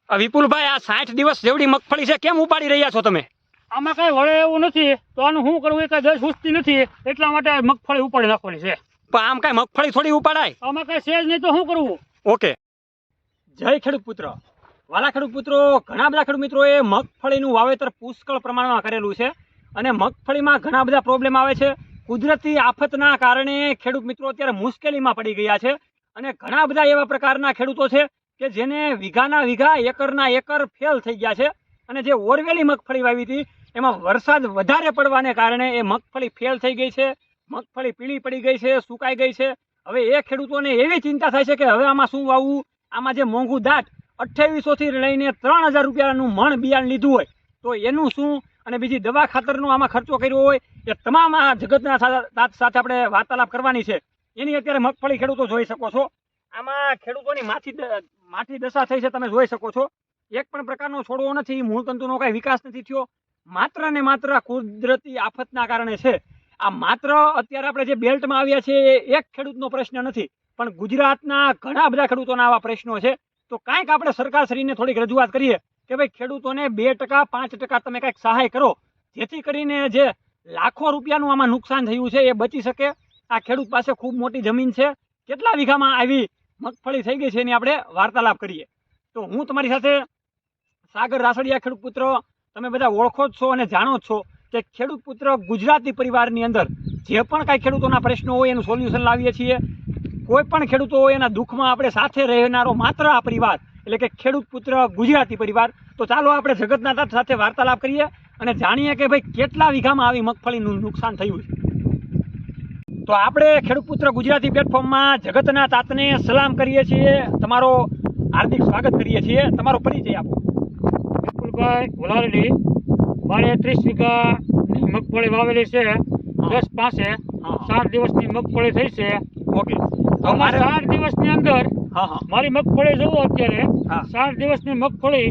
વિપુલભાઈ, આ 60 દિવસ જેવડી મગફળી છે, કેમ ઉપાડી રહ્યા છો તમે? આમાં કઈ વળે એવું નથી તો આનું શું કરવું એ કઈ દસ સુસ્તી નથી એટલા માટે મગફળી ઉપાડી નાખવાની છે. પણ આમ કઈ મગફળી થોડી ઉપાડાય? આમાં કઈ છે જ નહીં તો શું કરવું. ઓકે. જય ખેડૂત પુત્ર. વાલા ખેડૂત પુત્રો, ઘણા બધા ખેડૂત મિત્રોએ મગફળીનું વાવેતર પુષ્કળ પ્રમાણમાં કરેલું છે અને મગફળીમાં ઘણા બધા પ્રોબ્લેમ આવે છે. કુદરતી આફતના કારણે ખેડૂત મિત્રો અત્યારે મુશ્કેલીમાં પડી ગયા છે અને ઘણા બધા એવા પ્રકારના ખેડૂતો છે કે જેને વીઘાના વીઘા, એકરના એકર ફેલ થઈ ગયા છે અને જે ઓરવેલી મગફળી વાવી હતી એમાં વરસાદ વધારે પડવાને કારણે એ મગફળી ફેલ થઈ ગઈ છે, મગફળી પીળી પડી ગઈ છે, સુકાઈ ગઈ છે. હવે એ ખેડૂતોને એવી ચિંતા થાય છે કે હવે આમાં શું વાવવું. આમાં જે મોંઘું દાટ 2800 થી લઈને 3000 રૂપિયાનું મણ બિયારણ લીધું હોય તો એનું શું, અને બીજી દવા ખાતરનો આમાં ખર્ચો કર્યો હોય, એ તમામ આ જગતના સાથે આપણે વાર્તાલાપ કરવાની છે. એની અત્યારે મગફળી ખેડૂતો જોઈ શકો છો. આમાં ખેડૂતોની માઠી દશા થઈ છે, તમે જોઈ શકો છો. એક પણ પ્રકારનો છોડવો નથી, મૂળ તંતુનો કઈ વિકાસ નથી થયો. માત્ર ને માત્ર કુદરતી આફતના કારણે છે. આ માત્ર અત્યારે આપણે જે બેલ્ટમાં આવ્યા છે એ એક ખેડૂતનો પ્રશ્ન નથી, પણ ગુજરાતના ઘણા બધા ખેડૂતોના આવા પ્રશ્નો છે. તો કાંઈક આપણે સરકારશ્રીને થોડીક રજૂઆત કરીએ કે ભાઈ ખેડૂતોને 2%, 5% તમે કાંઈક સહાય કરો, જેથી કરીને જે લાખો રૂપિયાનું આમાં નુકસાન થયું છે એ બચી શકે. આ ખેડૂત પાસે ખૂબ મોટી જમીન છે, કેટલા વીઘામાં આવી મગફળી થઈ ગઈ છે એની આપણે વાર્તાલાપ કરીએ. તો હું તમારી સાથે સાગર રાસડિયા, ખેડૂત પુત્ર, તમે બધા ઓળખો જ છો અને જાણો જ છો કે ખેડૂત પુત્ર ગુજરાતી પરિવારની અંદર જે પણ કાંઈ ખેડૂતોના પ્રશ્નો હોય એનું સોલ્યુશન લાવીએ છીએ. કોઈ પણ ખેડૂતો હોય એના દુઃખમાં આપણે સાથે રહેનારો માત્ર આ પરિવાર એટલે કે ખેડૂત પુત્ર ગુજરાતી પરિવાર. તો ચાલો આપણે જગતના તાત સાથે વાર્તાલાપ કરીએ અને જાણીએ કે ભાઈ કેટલા વીઘામાં આવી મગફળીનું નુકસાન થયું છે. તો આપણે ખેડૂત પુત્ર ગુજરાતી પ્લેટફોર્મમાં જગતના તાતને સલામ કરીએ છીએ, તમારો હાર્દિક સ્વાગત કરીએ છીએ. તમારો પરિચય આપો. વિપુલભાઈ વલારડી, મારે 30 વીઘા મગફળી વાવેલી છે. 10 પાસે 7 દિવસની મગફળી થઈ છે. ઓકે. તો મારે 7 દિવસની અંદર મારી મગફળી જોવો અત્યારે 7 દિવસની મગફળી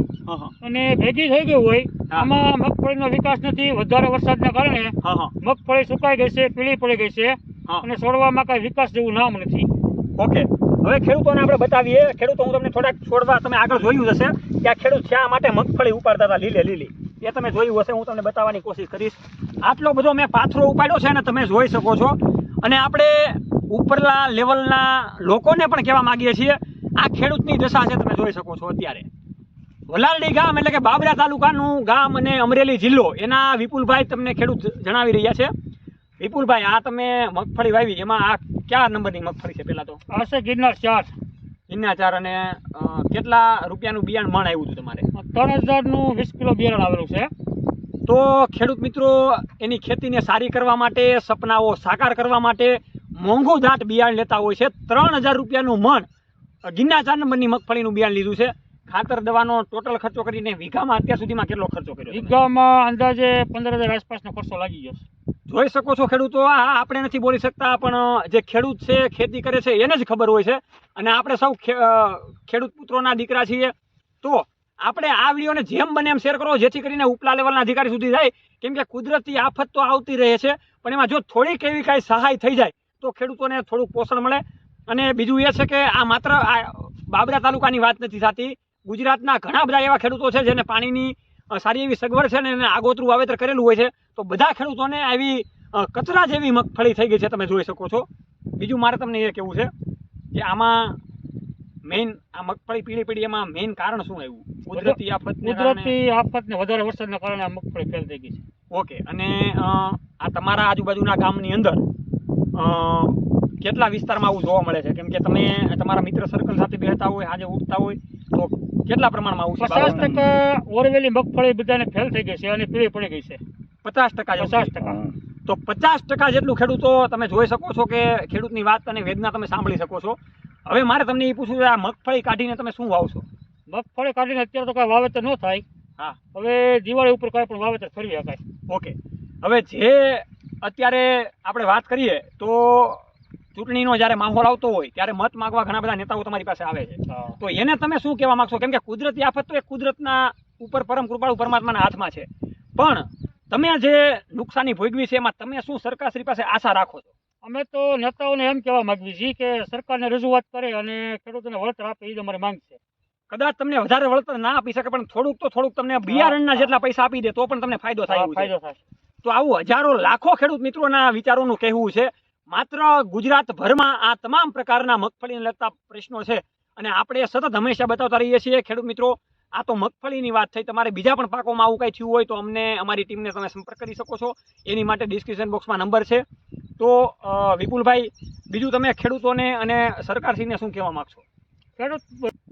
અને ભેગી થઈ ગઈ હોય. આમાં મગફળીનો વિકાસ નથી, વધારે વરસાદના કારણે મગફળી સુકાઈ ગઈ છે, પીળી પડી ગઈ છે અને છોડવામાં કઈ વિકાસ જેવું નામ નથી. ઓકે. હવે ખેડૂતોને આપણે બતાવીએ. ખેડૂતો, હું તમને થોડાક છોડવા, તમે આગળ જોયું હશે કે આ ખેડૂત શા માટે મગફળી ઉપાડતા હતા લીલે લીલી, એ તમે જોયું હશે. હું તમને બતાવવાની કોશિશ કરીશ. આટલો બધો મેં પાથરો ઉપાડ્યો છે અને તમે જોઈ શકો છો. અને આપણે ઉપરલા લેવલના લોકોને પણ કહેવા માંગીએ છીએ, આ ખેડૂતની દશા છે, તમે જોઈ શકો છો. અત્યારે વલારડી ગામ એટલે કે બાબરા તાલુકાનું ગામ અને અમરેલી જિલ્લો, એના વિપુલભાઈ તમને ખેડૂત જણાવી રહ્યા છે. વિપુલભાઈ, આ તમે મગફળી વાવી, એમાં આ કયા નંબરની મગફળી છે? પેલા તો આ છે ગિરનાર 4. ગિરનાર 4. અને કેટલા રૂપિયાનું બિયારણ મણ આવ્યું હતું તમારે? 3000નું 20 કિલો બિયારણ આવેલું છે. તો ખેડૂત મિત્રો, એની ખેતીને સારી કરવા માટે, સપનાઓ સાકાર કરવા માટે મોંઘું દાટ બિયારણ લેતા હોય છે. 3000 રૂપિયાનું મણ ગિરનાર 4 નંબરની મગફળીનું બિયારણ લીધું છે. ખાતર દવાનો ટોટલ ખર્ચો કરીને વીઘામાં અત્યાર સુધીમાં કેટલો ખર્ચો કર્યો? વીઘામાં અંદાજે 15000 આસપાસનો ખર્ચો લાગી ગયો. જોઈ શકો છો ખેડૂતો. આ આપણે નથી બોલી શકતા, પણ જે ખેડૂત છે, ખેતી કરે છે, એને જ ખબર હોય છે. અને આપણે સૌ ખેડૂત પુત્રોના દીકરા છીએ. તો આપણે આ વિડીયોને જેમ બને એમ શેર કરો, જેથી કરીને ઉપલા લેવલના અધિકારી સુધી જાય. કેમ કે કુદરતી આફત તો આવતી રહે છે, પણ એમાં જો થોડીક એવી કાંઈ સહાય થઈ જાય તો ખેડૂતોને થોડુંક પોષણ મળે. અને બીજું એ છે કે આ માત્ર આ બાબરા તાલુકાની વાત નથી થતી. ગુજરાતના ઘણા બધા એવા ખેડૂતો છે જેને પાણીની સારી એવી સગવડ છે ને એને આગોતરું વાવેતર કરેલું હોય છે. તો બધા ખેડૂતોને આવી કચરા જેવી મગફળી થઈ ગઈ છે, તમે જોઈ શકો છો. બીજું મારે તમને એ કહેવું છે કે આમાં મેઇન આ મગફળી પીળી પડી, એમાં મેઇન કારણ શું આવ્યું? કુદરતી આફત ને વધારે વરસાદના કારણે આ મગફળી ફેલ થઈ ગઈ છે. ઓકે. અને આ તમારા આજુબાજુના ગામની અંદર કેટલા વિસ્તારમાં આવું જોવા મળે છે? કેમ કે તમે તમારા મિત્ર સર્કલ સાથે બેસતા હોય, આજે ઉઠતા હોય, તો કેટલા પ્રમાણમાં આવું છે? 50% ઓરવેલી મગફળી બધાને ફેલ થઈ ગઈ છે અને પીળી પડી ગઈ છે. 50%? 50%. તો 50% જેટલું ખેડૂતો, તમે જોઈ શકો છો કે ખેડૂતની વાત અને વેદના તમે સાંભળી શકો છો. હવે મારે તમને એ પૂછવું છે, આ મગફળી કાઢીને તમે શું વાવશો? મગફળી કાઢીને અત્યારે તો કાંઈ વાવેતર ન થાય. હા. હવે દિવાળી ઉપર કાંઈ પણ વાવેતર ફરવી શકાય. ઓકે. હવે જે અત્યારે આપણે વાત કરીએ તો ચૂંટણીનો જ્યારે માહોલ આવતો હોય ત્યારે મત માંગવા ઘણા બધા નેતાઓ તમારી પાસે આવે છે. તો એને તમે શું કહેવા માંગશો? કેમ કે કુદરતી આફત તો એ કુદરતના ઉપર પરમ કૃપાળુ પરમાત્માના હાથમાં છે, પણ તમે જે નુકસાની ભોગવી છે એમાં તમે શું સરકારશ્રી પાસે આશા રાખો છો? અમે તો નેતાઓને એમ કહેવા માંગીએ છીએ કે સરકારને રજૂઆત કરે અને ખેડૂતોને વળતર આપે, એ જ અમારી માંગ છે. કદાચ તમને વધારે વળતર ના આપી શકે પણ થોડુંક તમને બિયારણના જેટલા પૈસા આપી દે તો પણ તમને ફાયદો થાય એવું છે. ફાયદો થાય. તો આવું હજારો લાખો ખેડૂત મિત્રોના વિચારોનું કહેવું છે. માત્ર ગુજરાતભરમાં આ તમામ પ્રકારના મગફળીને લગતા પ્રશ્નો છે અને આપણે સતત હંમેશા બતાવતા રહીએ છીએ ખેડૂત મિત્રો. આ તો મગફળીની વાત થઈ. તમારે બીજા પણ પાકોમાં આવું કંઈ થયું હોય તો અમને અમારી ટીમને તમે સંપર્ક કરી શકો છો. એની માટે ડિસ્ક્રિપ્શન બોક્સમાં નંબર છે. તો વિપુલભાઈ, બીજું તમે ખેડૂતોને અને સરકારશ્રીને શું કહેવા માંગશો?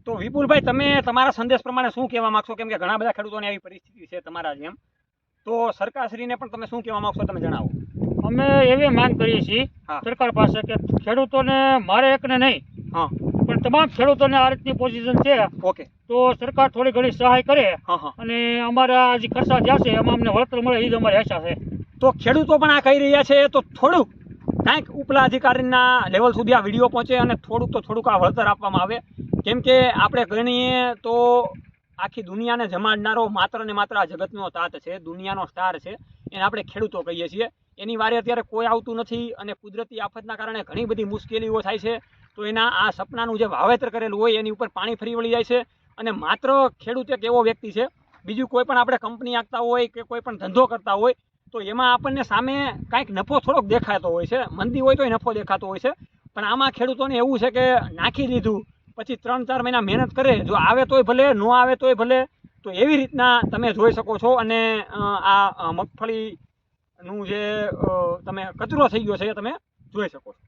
તો વિપુલભાઈ, તમે તમારા સંદેશ પ્રમાણે શું કહેવા માંગશો? કેમ કે ઘણા બધા ખેડૂતોની આવી પરિસ્થિતિ છે તમારા જેમ. તો સરકારશ્રીને પણ તમે શું કહેવા માંગશો તમે જણાવો. અમે એવી માંગ કરીએ છીએ સરકાર પાસે કે ખેડૂતોને, મારે એકને નહીં પણ તમામ ખેડૂતોને આ રીતની પોઝિશન છે. ઓકે. તો સરકાર થોડી ઘણી સહાય કરે અને અમારા જે ખર્ચા જશે એમાં અમને વળતર મળે એ જ અમારી આશા છે. તો ખેડૂતો પણ આ કહી રહ્યા છે તો થોડુંક કાંઈક ઉપલા અધિકારીના લેવલ સુધી આ વિડીયો પહોંચે અને થોડુંક આ વળતર આપવામાં આવે. કેમ કે આપણે ગણીએ તો આખી દુનિયાને જમાડનારો માત્ર ને માત્ર આ જગતનો તાત છે, દુનિયાનો સ્ટાર છે, એને આપણે ખેડૂતો કહીએ છીએ. એની વારે અત્યારે કોઈ આવતું નથી અને કુદરતી આફતના કારણે ઘણી બધી મુશ્કેલીઓ થાય છે. તો એના આ સપનાનું જે વાવેતર કરેલું હોય એની ઉપર પાણી ફરી વળી જાય છે. અને માત્ર ખેડૂત એક એવો વ્યક્તિ છે, બીજું કોઈ પણ આપણે કંપની આપતા હોય કે કોઈ પણ ધંધો કરતા હોય તો એમાં આપણને સામે કાંઈક નફો થોડોક દેખાતો હોય છે, મંદી હોય તોય નફો દેખાતો હોય છે. પણ આમાં ખેડૂતોને એવું છે કે નાખી દીધું પછી 3-4 મહિના મહેનત કરે, જો આવે તોય ભલે, ન આવે તોય ભલે. તો એવી રીતના તમે જોઈ શકો છો. અને આ મગફળીનું જે તમે કચરો થઈ ગયો છે એ તમે જોઈ શકો છો.